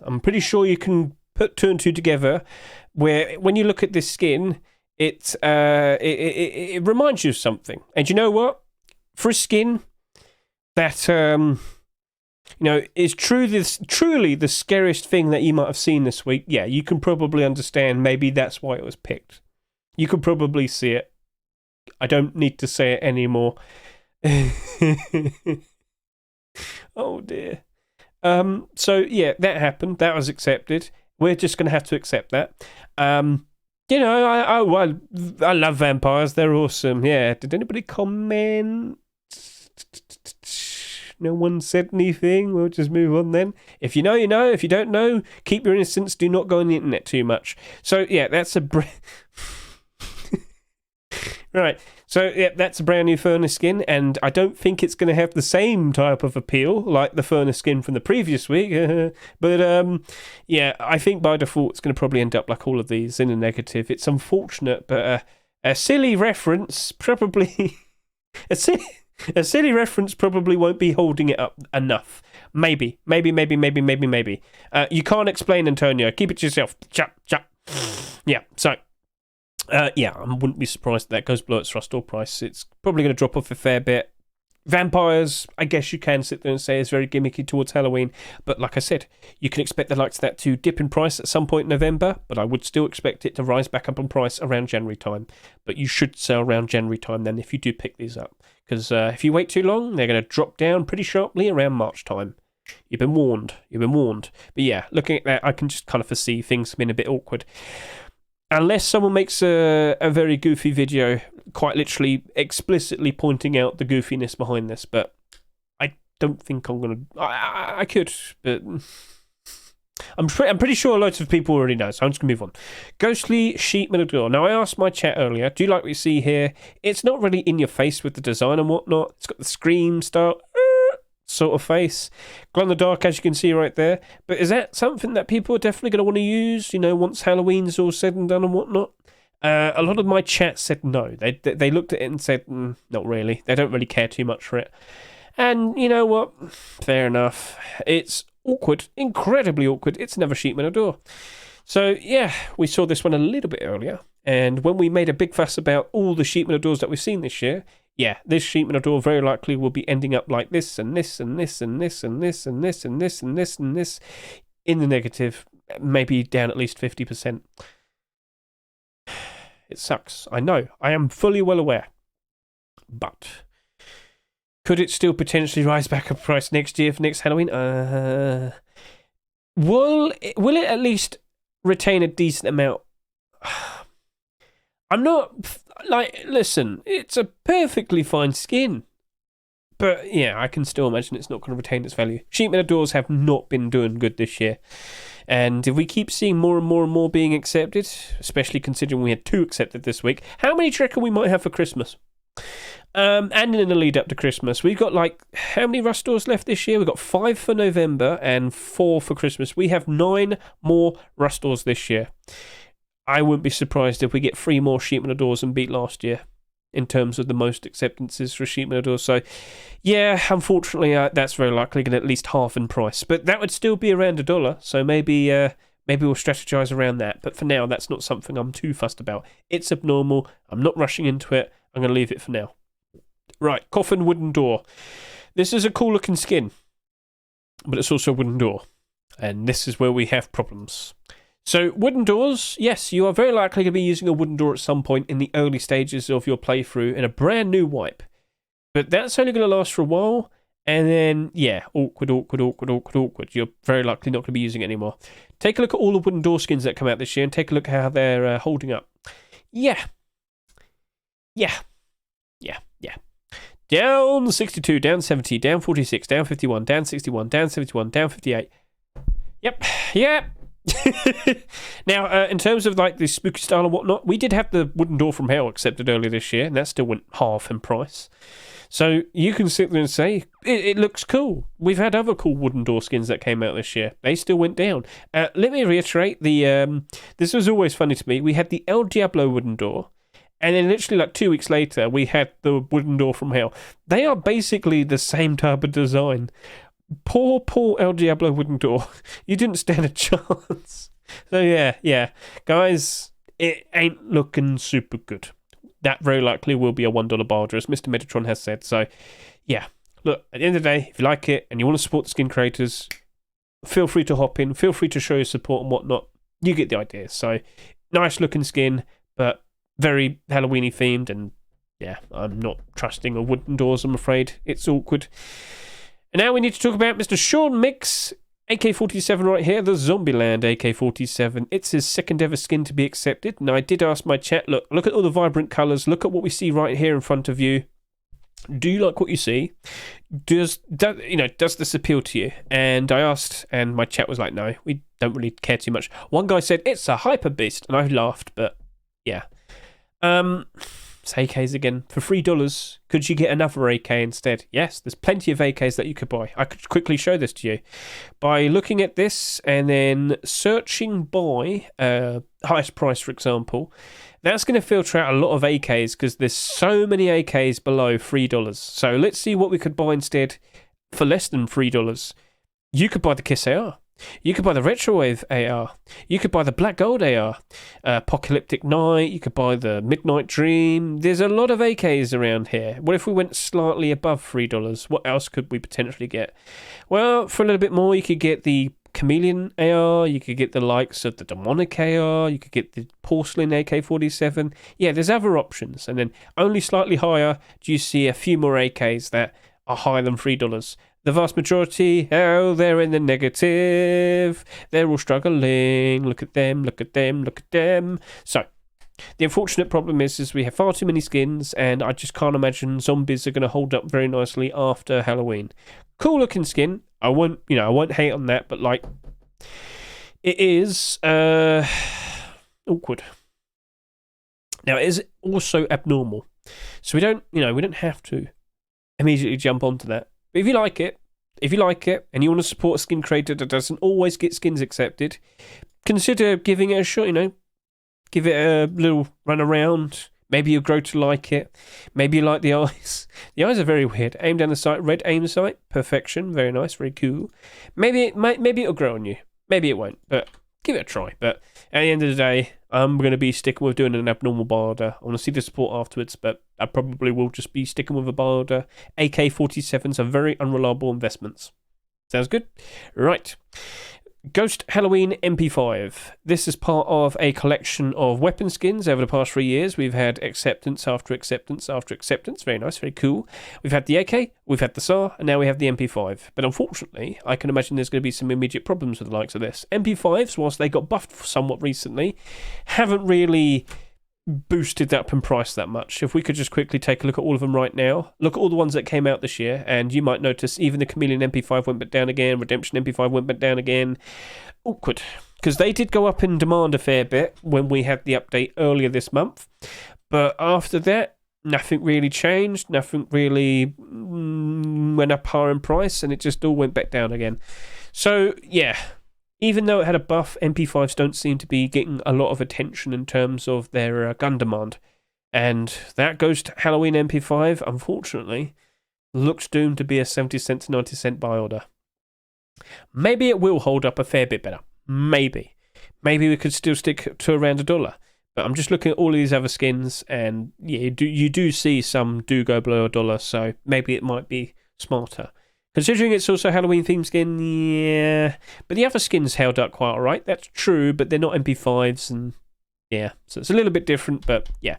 I'm pretty sure you can put two and two together, where when you look at this skin, it reminds you of something. And you know what? For a skin that is truly the scariest thing that you might have seen this week, yeah, you can probably understand maybe that's why it was picked. You could probably see it. I don't need to say it anymore. Oh dear. So yeah, that happened. That was accepted. We're just going to have to accept that. You know, I love vampires. They're awesome. Yeah. Did anybody comment? No one said anything. We'll just move on then. If you know, you know. If you don't know, keep your innocence. Do not go on the internet too much. So yeah, that's a... Right, so yeah, that's a brand new furnace skin, and I don't think it's going to have the same type of appeal like the furnace skin from the previous week. But yeah, I think by default it's going to probably end up like all of these in a negative. It's unfortunate, but a silly reference probably a silly reference probably won't be holding it up enough. Maybe. You can't explain, Antonio. Keep it to yourself. Yeah. So. Yeah, I wouldn't be surprised if that goes below its rust ore price. It's probably going to drop off a fair bit. Vampires, I guess you can sit there and say is very gimmicky towards Halloween, but like I said, you can expect the likes of that to dip in price at some point in November, but I would still expect it to rise back up in price around January time. But you should sell around January time then if you do pick these up, because if you wait too long, they're going to drop down pretty sharply around March time. You've been warned. But yeah, looking at that, I can just kind of foresee things being a bit awkward. Unless someone makes a very goofy video, quite literally explicitly pointing out the goofiness behind this, but I don't think I'm going to... I could, but... I'm pretty sure loads of people already know, so I'm just going to move on. Ghostly Sheet Metal Door. Now, I asked my chat earlier, do you like what you see here? It's not really in your face with the design and whatnot. It's got the Scream style sort of face. Glow in the dark, as you can see right there. But is that something that people are definitely going to want to use, you know, once Halloween's all said and done and whatnot? A lot of my chat said no. They looked at it and said, not really. They don't really care too much for it. And you know what? Fair enough. It's awkward, incredibly awkward. It's another sheet metal door. So yeah, we saw this one a little bit earlier. And when we made a big fuss about all the sheet metal doors that we've seen this year, yeah, this sheet metal door very likely will be ending up like this and this and this and this and this and this and this and this and this in the negative, maybe down at least 50%. It sucks. I know. I am fully well aware. But could it still potentially rise back in price next year for next Halloween? Will it at least retain a decent amount? I'm not... listen, it's a perfectly fine skin. But, yeah, I can still imagine it's not going to retain its value. Sheet metal doors have not been doing good this year. And if we keep seeing more and more and more being accepted, especially considering we had 2 accepted this week, how many do you reckon we might have for Christmas? And in the lead up to Christmas, we've got how many rust doors left this year? We've got 5 for November and 4 for Christmas. We have 9 more rust doors this year. I wouldn't be surprised if we get 3 more sheet metal doors and beat last year in terms of the most acceptances for sheet metal doors. So, yeah, unfortunately, that's very likely going to at least half in price. But that would still be around $1, so maybe we'll strategize around that. But for now, that's not something I'm too fussed about. It's abnormal. I'm not rushing into it. I'm going to leave it for now. Right, Coffin wooden door. This is a cool looking skin, but it's also a wooden door. And this is where we have problems. So, wooden doors, yes, you are very likely going to be using a wooden door at some point in the early stages of your playthrough in a brand new wipe. But that's only going to last for a while, and then, yeah, awkward. You're very likely not going to be using it anymore. Take a look at all the wooden door skins that come out this year, and take a look at how they're holding up. Yeah. Down 62, down 70, down 46, down 51, down 61, down 71, down 58. Yep. Now, in terms of the spooky style and whatnot, we did have the wooden door from hell accepted earlier this year, and that still went half in price. So you can sit there and say, it looks cool. We've had other cool wooden door skins that came out this year. They still went down. Let me reiterate, this was always funny to me. We had the El Diablo wooden door, and then literally 2 weeks later, we had the wooden door from hell. They are basically the same type of design. Poor El Diablo wooden door. You didn't stand a chance. So yeah. Guys, it ain't looking super good. That very likely will be a $1 barter, as Mr. Metatron has said. So, yeah. Look, at the end of the day, if you like it and you want to support the skin creators, feel free to hop in. Feel free to show your support and whatnot. You get the idea. So, nice looking skin, but very Halloween-y themed. And, yeah, I'm not trusting a wooden doors, I'm afraid. It's awkward. And now we need to talk about Mr. Sean Mix, AK47 right here, the Zombieland AK47. It's his second ever skin to be accepted. Now, I did ask my chat, look at all the vibrant colours, look at what we see right here in front of you. Do you like what you see? Does this appeal to you? And I asked, and my chat was like, no, we don't really care too much. One guy said, it's a hyper beast, and I laughed, but yeah. It's AKs again. For $3, could you get another AK instead? Yes, there's plenty of AKs that you could buy. I could quickly show this to you. By looking at this and then searching by highest price, for example, that's going to filter out a lot of AKs because there's so many AKs below $3. So let's see what we could buy instead for less than $3. You could buy the Kiss AR. You could buy the Retrowave AR. You could buy the Black Gold AR. Apocalyptic Night. You could buy the Midnight Dream. There's a lot of AKs around here. What if we went slightly above $3? What else could we potentially get? Well, for a little bit more, you could get the Chameleon AR. You could get the likes of the Demonic AR. You could get the Porcelain AK47. Yeah, there's other options. And then only slightly higher do you see a few more AKs that are higher than $3. The vast majority, they're in the negative. They're all struggling. Look at them. So, the unfortunate problem is we have far too many skins, and I just can't imagine zombies are going to hold up very nicely after Halloween. Cool looking skin. I won't hate on that, but it is awkward. Now, it is also abnormal, so we don't have to immediately jump onto that. But if you like it, and you want to support a skin creator that doesn't always get skins accepted, consider giving it a shot, Give it a little run around. Maybe you'll grow to like it. Maybe you like the eyes. The eyes are very weird. Aim down the sight. Red aim sight. Perfection. Very nice. Very cool. Maybe it'll grow on you. Maybe it won't. But give it a try. But at the end of the day, I'm going to be sticking with doing an abnormal builder. I want to see the support afterwards, but I probably will just be sticking with a builder. AK47s are very unreliable investments. Sounds good? Right. Ghost Halloween MP5. This is part of a collection of weapon skins over the past 3 years. We've had acceptance after acceptance after acceptance. Very nice, very cool. We've had the AK, we've had the SAR, and now we have the MP5. But unfortunately, I can imagine there's going to be some immediate problems with the likes of this. MP5s, whilst they got buffed somewhat recently, haven't really boosted up in price that much. If we could just quickly take a look at all of them right now, look at all the ones that came out this year, and you might notice even the Chameleon MP5 went back down again, Redemption MP5 went back down again. Awkward, because they did go up in demand a fair bit when we had the update earlier this month, but after that, nothing really changed, nothing really went up higher in price, and it just all went back down again. So, yeah. Even though it had a buff, MP5s don't seem to be getting a lot of attention in terms of their gun demand. And that Ghost Halloween MP5, unfortunately, looks doomed to be a 70 cent to 90 cent buy order. Maybe it will hold up a fair bit better. Maybe. Maybe we could still stick to around $1. But I'm just looking at all of these other skins, and yeah, you do see some do go below $1, so maybe it might be smarter. Considering it's also a Halloween themed skin, yeah. But the other skins held up quite alright. That's true, but they're not MP5s, and yeah. So it's a little bit different, but yeah.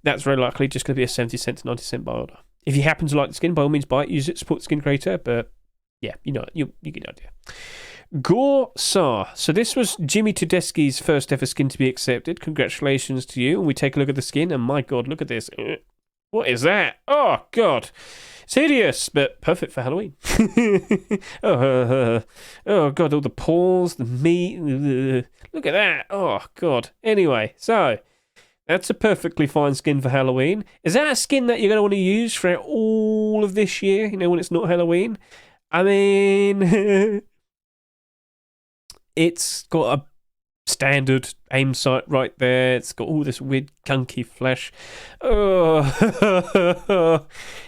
That's very likely just going to be a 70 cent to 90 cent buy order. If you happen to like the skin, by all means buy it, use it, support the skin creator, but yeah, you get the idea. Gore SAR. So this was Jimmy Tedeschi's first ever skin to be accepted. Congratulations to you. And we take a look at the skin, and my god, look at this. What is that? Oh god. It's hideous, but perfect for Halloween. Oh god, all the paws, the meat. Look at that. Oh god. Anyway, so that's a perfectly fine skin for Halloween. Is that a skin that you're going to want to use throughout all of this year, when it's not Halloween? I mean, it's got a standard aim sight right there. It's got all this weird gunky flesh. Oh,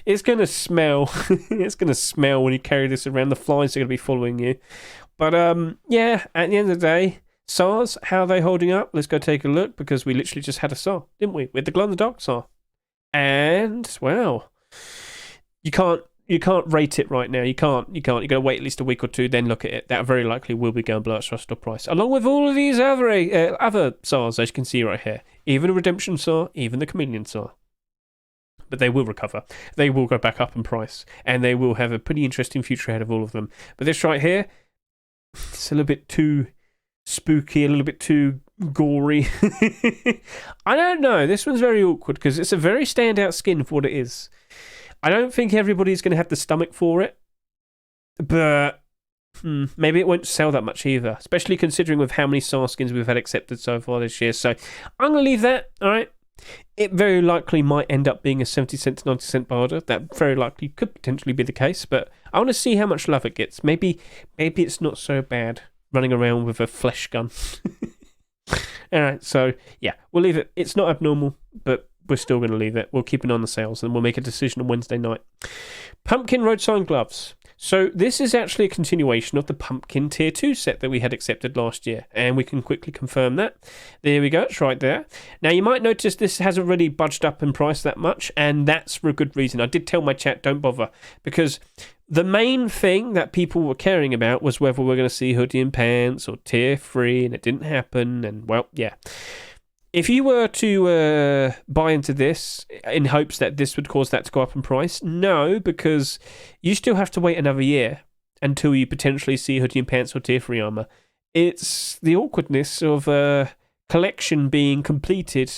it's going to smell. It's going to smell when you carry this around. The flies are going to be following you. But yeah, at the end of the day, SARs, how are they holding up? Let's go take a look, because we literally just had a SAR, didn't we? With the glow-in-the-dark SAR. And, well, you can't rate it right now. You can't. You've got to wait at least a week or two, then look at it. That very likely will be going below its rust price, along with all of these other SARs, as you can see right here. Even a Redemption SAR, even the Chameleon SAR. But they will recover. They will go back up in price, and they will have a pretty interesting future ahead of all of them. But this right here, it's a little bit too spooky, a little bit too gory. I don't know. This one's very awkward, because it's a very standout skin for what it is. I don't think everybody's going to have the stomach for it, but maybe it won't sell that much either, especially considering with how many SAR skins we've had accepted so far this year. So I'm going to leave that, all right? It very likely might end up being a 70 cent to 90 cent buy order. That very likely could potentially be the case, but I want to see how much love it gets. Maybe it's not so bad running around with a flesh gun. All right, so yeah, we'll leave it. It's not abnormal, but we're still going to leave it. We'll keep an eye on the sales, and we'll make a decision on Wednesday night. Pumpkin Roadsign gloves. So this is actually a continuation of the Pumpkin Tier 2 set that we had accepted last year, and we can quickly confirm that. There we go, it's right there. Now you might notice this hasn't really budged up in price that much, and that's for a good reason. I did tell my chat, don't bother, because the main thing that people were caring about was whether we're going to see hoodie and pants or Tier 3, and it didn't happen, and well, yeah. If you were to buy into this in hopes that this would cause that to go up in price, no, because you still have to wait another year until you potentially see hoodie and pants or Tier 3 armor. It's the awkwardness of a collection being completed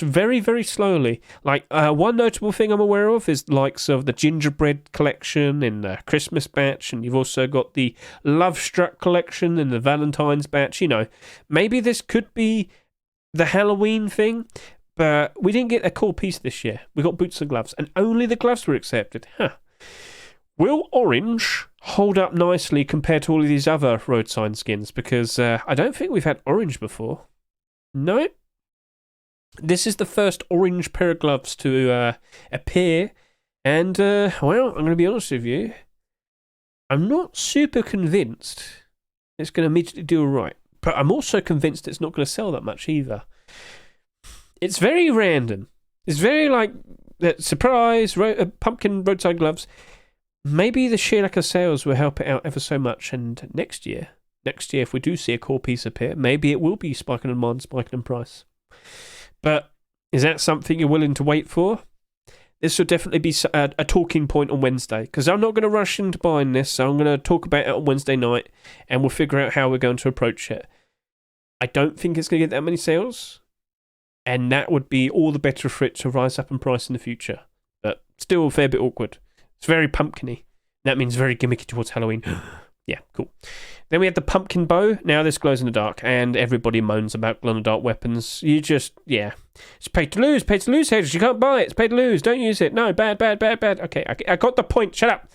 very, very slowly. Like, one notable thing I'm aware of is the likes of the Gingerbread collection in the Christmas batch, and you've also got the Love Struck collection in the Valentine's batch. Maybe this could be the Halloween thing, but we didn't get a core piece this year. We got boots and gloves, and only the gloves were accepted. Will orange hold up nicely compared to all of these other Roadsign skins? Because I don't think we've had orange before. No? This is the first orange pair of gloves to appear, and, well, I'm going to be honest with you, I'm not super convinced it's going to immediately do all right, but I'm also convinced it's not going to sell that much either. It's very random. It's very like, surprise, pumpkin roadside gloves. Maybe the sheer lack of sales will help it out ever so much, and next year, if we do see a core piece appear, maybe it will be spiking in demand, spiking in price. But is that something you're willing to wait for? This will definitely be a talking point on Wednesday, because I'm not going to rush into buying this, so I'm going to talk about it on Wednesday night, and we'll figure out how we're going to approach it. I don't think it's going to get that many sales, and that would be all the better for it to rise up in price in the future. But still a fair bit awkward. It's very pumpkin-y. That means very gimmicky towards Halloween. Yeah, cool. Then we have the pumpkin bow. Now this glows in the dark, and everybody moans about glow-in-the-dark weapons. You just, yeah. It's paid to lose, Hedge. You can't buy it. It's paid to lose. Don't use it. No, bad. Okay, I got the point. Shut up.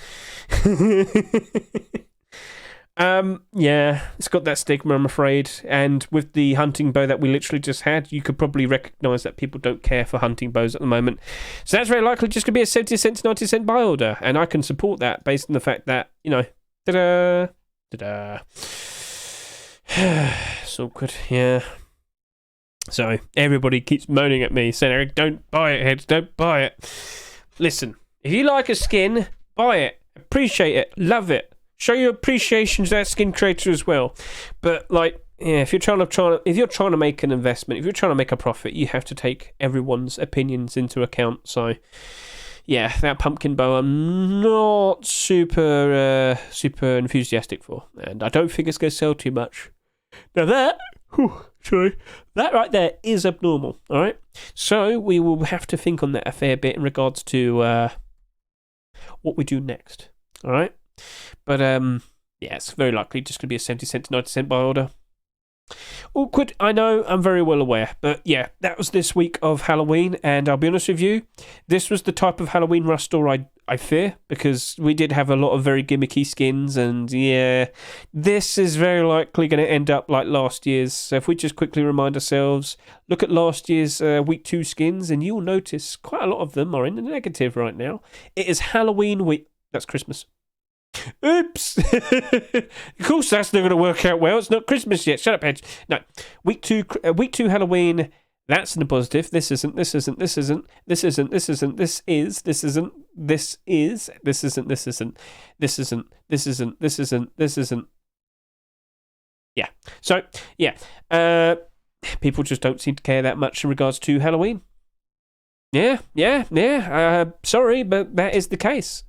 Yeah, it's got that stigma, I'm afraid. And with the hunting bow that we literally just had, you could probably recognise that people don't care for hunting bows at the moment. So that's very likely just going to be a 70 cent to 90 cent buy order. And I can support that based on the fact that, you know, ta-da. It's awkward, yeah. So everybody keeps moaning at me, saying, Eric, don't buy it, Hedge, don't buy it. Listen, if you like a skin, buy it, appreciate it, love it. Show your appreciation to that skin creator as well. But, like, yeah, if you're trying to make an investment, if you're trying to make a profit, you have to take everyone's opinions into account. So, yeah, that pumpkin bow I'm not super enthusiastic for, and I don't think it's going to sell too much. Now that right there is abnormal. All right, so we will have to think on that a fair bit in regards to what we do next. All right. But, yeah, it's very likely just going to be a 70 cent to 90 cent buy order. Awkward, I know, I'm very well aware. But, yeah, that was this week of Halloween. And I'll be honest with you, this was the type of Halloween rush store I fear. Because we did have a lot of very gimmicky skins. And, yeah, this is very likely going to end up like last year's. So if we just quickly remind ourselves, look at last year's week 2 skins. And you'll notice quite a lot of them are in the negative right now. It is Halloween week. That's Christmas. Oops. Of course that's not going to work out well. It's not Christmas yet. Shut up, Hedge. No. Week two Halloween, that's in the positive. This isn't. Yeah. So, yeah. People just don't seem to care that much in regards to Halloween. Yeah. Sorry, but that is the case.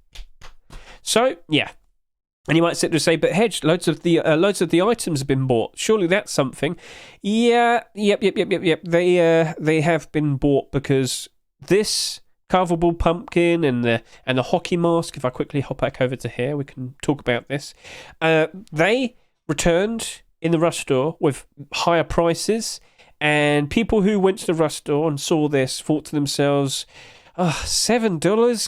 So, yeah. And you might sit there and say, but Hedge, loads of the items have been bought. Surely that's something. Yeah, yep. They have been bought because this carvable pumpkin and the hockey mask, if I quickly hop back over to here, we can talk about this. They returned in the rush store with higher prices, and people who went to the rush store and saw this thought to themselves, $7?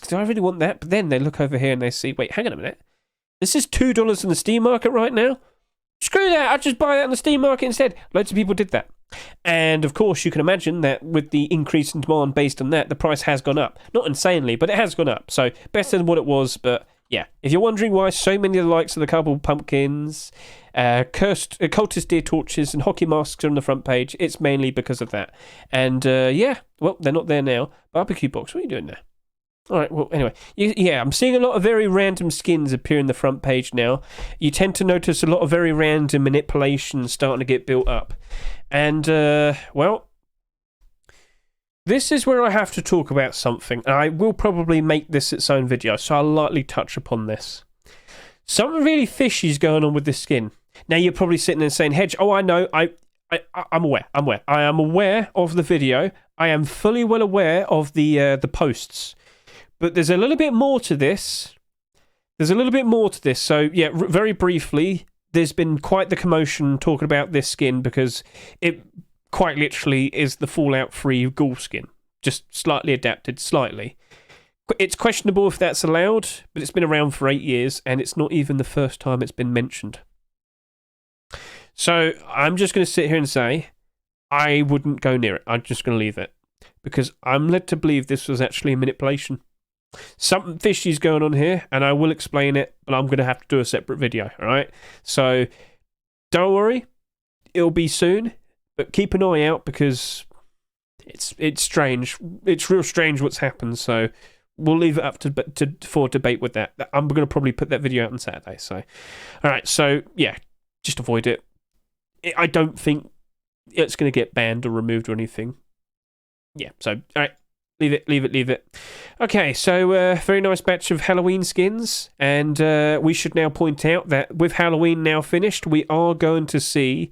Do I really want that? But then they look over here and they see, wait, hang on a minute. This is $2 in the Steam market right now? Screw that, I'll just buy that on the Steam market instead. Loads of people did that. And of course, you can imagine that with the increase in demand based on that, the price has gone up. Not insanely, but it has gone up. So better than what it was, but yeah. If you're wondering why so many of the likes of the Cardboard Pumpkins, cultist deer torches and hockey masks are on the front page, it's mainly because of that. And yeah, well, they're not there now. Barbecue box, what are you doing there? All right, well, anyway, yeah, I'm seeing a lot of very random skins appear in the front page now. You tend to notice a lot of very random manipulations starting to get built up. And, well, this is where I have to talk about something. I will probably make this its own video, so I'll lightly touch upon this. Something really fishy is going on with this skin. Now, you're probably sitting there saying, Hedge, oh, I know, I'm aware. I am aware of the video. I am fully well aware of the posts. But there's a little bit more to this. So, yeah, very briefly, there's been quite the commotion talking about this skin because it quite literally is the Fallout 3 ghoul skin. Just slightly adapted, slightly. It's questionable if that's allowed, but it's been around for 8 years, and it's not even the first time it's been mentioned. So, I'm just going to sit here and say, I wouldn't go near it. I'm just going to leave it. Because I'm led to believe this was actually a manipulation. Something fishy's going on here, and I will explain it, but I'm going to have to do a separate video, alright? So, don't worry. It'll be soon, but keep an eye out because it's strange. It's real strange what's happened, so we'll leave it up for debate with that. I'm going to probably put that video out on Saturday, so. Alright, so, yeah, just avoid it. I don't think it's going to get banned or removed or anything. Yeah, so, alright. Leave it. Okay, so very nice batch of Halloween skins, and we should now point out that with Halloween now finished, we are going to see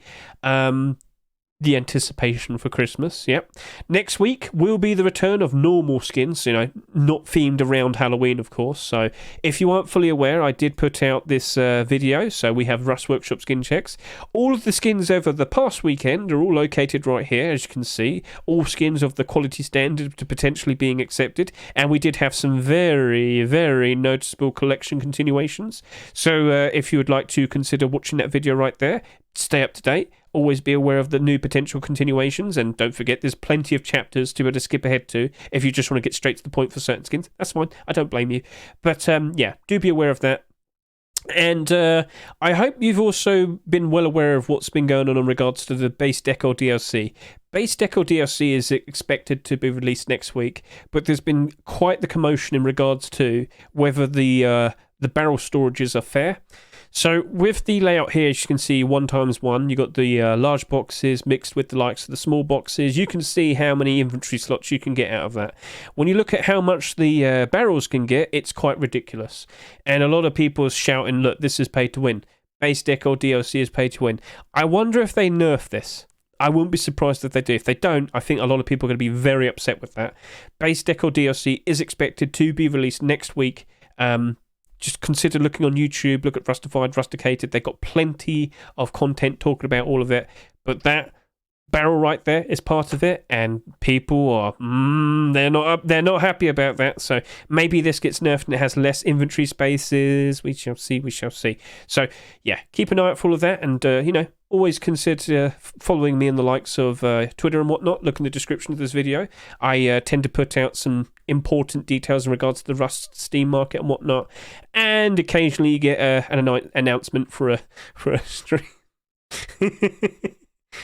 the anticipation for Christmas. Yep. Next week will be the return of normal skins, not themed around Halloween, of course. So if you aren't fully aware, I did put out this video. So we have Rust Workshop skin checks. All of the skins over the past weekend are all located right here, as you can see. All skins of the quality standard to potentially being accepted. And we did have some very, very noticeable collection continuations. So if you would like to consider watching that video right there, stay up to date. Always be aware of the new potential continuations, and don't forget there's plenty of chapters to be able to skip ahead to if you just want to get straight to the point for certain skins. That's fine, I don't blame you. But yeah, do be aware of that. And I hope you've also been well aware of what's been going on in regards to the base Decor DLC. Base Decor DLC is expected to be released next week, but there's been quite the commotion in regards to whether the barrel storages are fair. So with the layout here, as you can see, 1x1, you've got the large boxes mixed with the likes of the small boxes. You can see how many inventory slots you can get out of that. When you look at how much the barrels can get, it's quite ridiculous. And a lot of people are shouting, look, this is pay to win. Base Decor DLC is pay to win. I wonder if they nerf this. I wouldn't be surprised if they do. If they don't, I think a lot of people are going to be very upset with that. Base Decor DLC is expected to be released next week. Just consider looking on YouTube, look at Rustified, Rusticated. They've got plenty of content talking about all of it. But that barrel right there is part of it, and people are they're not happy about that. So maybe this gets nerfed and it has less inventory spaces. We shall see. So yeah, keep an eye out for all of that, and always consider following me in the likes of Twitter and whatnot. Look in the description of this video. I tend to put out some important details in regards to the Rust Steam market and whatnot, and occasionally you get an announcement for a stream.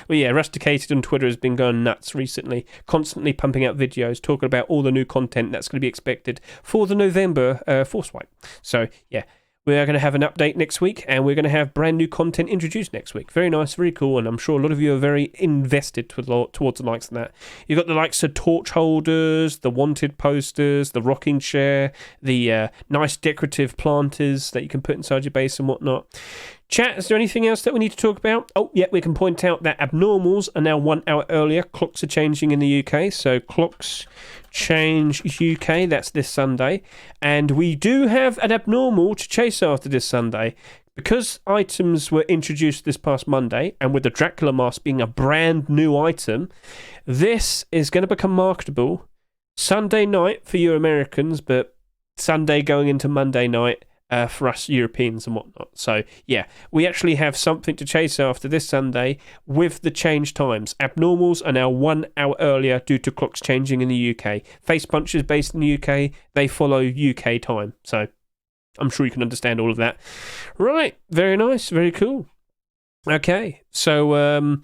Well, yeah, Rusticated on Twitter has been going nuts recently, constantly pumping out videos talking about all the new content that's going to be expected for the November Force Wipe. So yeah, we are going to have an update next week, and we're going to have brand new content introduced next week. Very nice, very cool, and I'm sure a lot of you are very invested towards the likes of that. You've got the likes of torch holders, the wanted posters, the rocking chair, the nice decorative planters that you can put inside your base and whatnot. Chat, is there anything else that we need to talk about? Oh, yeah, we can point out that abnormals are now 1 hour earlier. Clocks are changing in the UK, so clocks change UK. That's this Sunday. And we do have an abnormal to chase after this Sunday. Because items were introduced this past Monday, and with the Dracula mask being a brand new item, this is going to become marketable Sunday night for you Americans, but Sunday going into Monday night for us Europeans and whatnot. So yeah, we actually have something to chase after this Sunday with the changed times. Abnormals are now 1 hour earlier due to clocks changing in the UK. Face punches based in the UK, they follow UK time. So I'm sure you can understand all of that. Right, very nice, very cool. Okay, so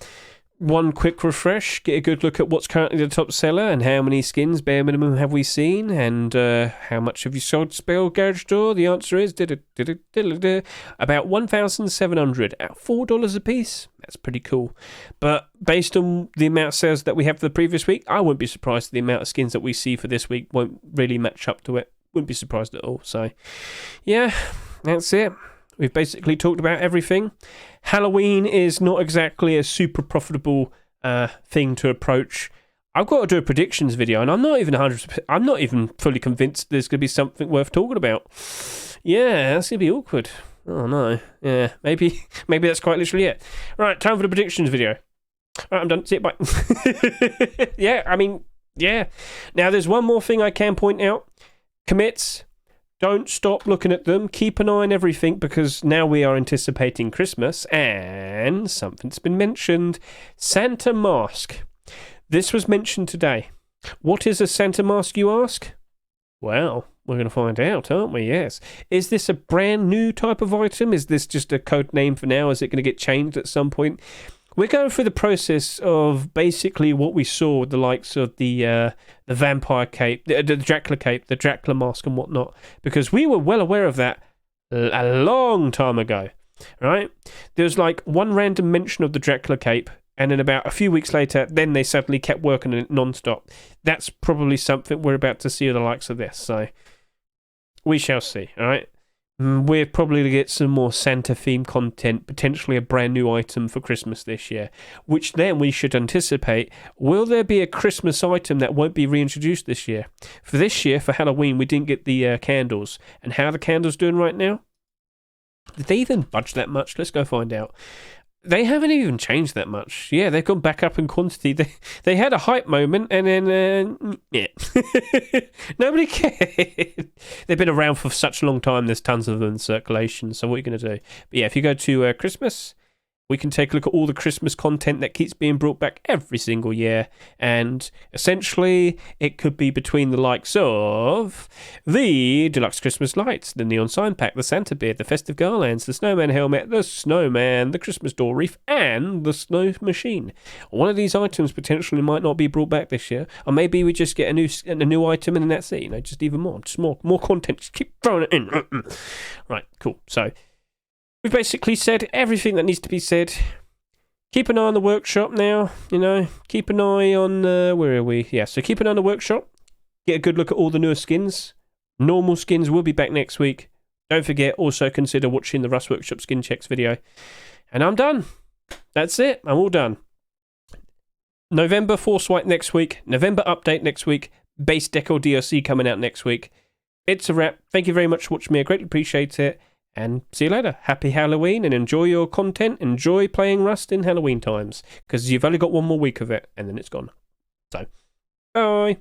one quick refresh, get a good look at what's currently the top seller and how many skins, bare minimum, have we seen, and how much have you sold Spell Garage Door? The answer is about 1,700 at $4 a piece. That's pretty cool. But based on the amount of sales that we have for the previous week, I wouldn't be surprised if the amount of skins that we see for this week won't really match up to it. Wouldn't be surprised at all. So, yeah, that's it. We've basically talked about everything. Halloween is not exactly a super profitable thing to approach. I've got to do a predictions video, and I'm not even 100%. I'm not even fully convinced there's going to be something worth talking about. Yeah, that's going to be awkward. Oh no. Yeah, maybe that's quite literally it. Right, time for the predictions video. Right, I'm done. See it. Bye. Yeah, I mean, yeah. Now, there's one more thing I can point out. Commits. don't stop looking at them. Keep an eye on everything, because now we are anticipating Christmas, and something's been mentioned. Santa mask. This was mentioned today. What is a Santa mask, you ask? Well, we're going to find out, aren't we? Yes. Is this a brand new type of item? Is this just a code name for now? Is it going to get changed at some point? We're going through the process of basically what we saw with the likes of the vampire cape, the Dracula cape, the Dracula mask and whatnot, because we were well aware of that a long time ago, right? There was like one random mention of the Dracula cape, and then about a few weeks later, then they suddenly kept working on it non-stop. That's probably something we're about to see the likes of this, so we shall see, all right? We're probably going to get some more Santa-themed content, potentially a brand new item for Christmas this year, which then we should anticipate. Will there be a Christmas item that won't be reintroduced this year? For this year, for Halloween, we didn't get the candles. And how are the candles doing right now? Did they even budge that much? Let's go find out. They haven't even changed that much. Yeah, they've gone back up in quantity. They had a hype moment, and then, yeah. Nobody cared. They've been around for such a long time, there's tons of them in circulation, so what are you going to do? But yeah, if you go to Christmas, we can take a look at all the Christmas content that keeps being brought back every single year, and essentially it could be between the likes of the deluxe Christmas lights, the neon sign pack, the Santa beard, the festive garlands, the snowman helmet, the snowman, the Christmas door wreath, and the snow machine. One of these items potentially might not be brought back this year, or maybe we just get a new item and then that's it, just even more content, just keep throwing it in. Right, cool. So we've basically said everything that needs to be said. Keep an eye on the workshop now, Keep an eye on, where are we? Yeah, so keep an eye on the workshop. Get a good look at all the newer skins. Normal skins will be back next week. Don't forget, also consider watching the Rust Workshop skin checks video. And I'm done. That's it. I'm all done. November Force White next week. November update next week. Base Decor DLC coming out next week. It's a wrap. Thank you very much for watching me. I greatly appreciate it. And see you later. Happy Halloween, and enjoy your content. Enjoy playing Rust in Halloween times, because you've only got one more week of it, and then it's gone. So, bye.